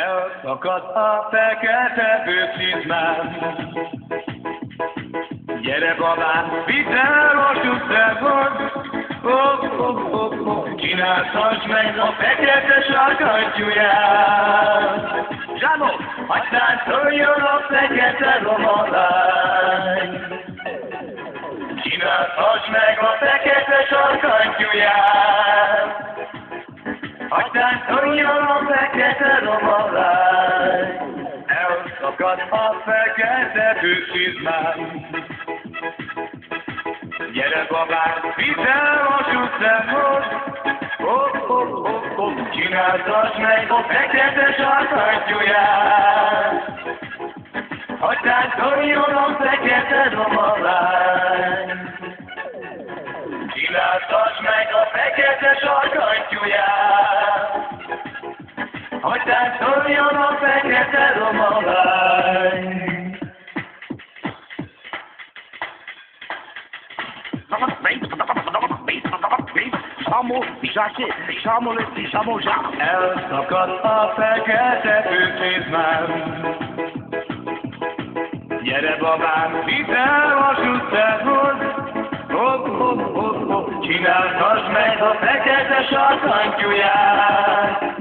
Elszakadt a fekete bőrcsizmám. Gyere babám, vidd el a süttergot. Csináltasd meg a fekete sarkantyúját. Zsánó, hadd táncoljon a fekete romalány. Csináltasd meg a fekete sarkantyúját. Hadd táncoljon a fekete romalány. Elszakadt a fekete bőrcsizmám. Gyere babám, vidd el a süttergot. Csináltasd meg a fekete sarkantyúját. Hadd táncoljon a fekete romalány. Csináltasd meg a fekete sarkantyúját. Hadd táncoljon a fekete romalány. Elszakadt a fekete bőrcsizmám. Gyere babám, vidd el a süttergot. Csináltasd meg a fekete sarkantyúját.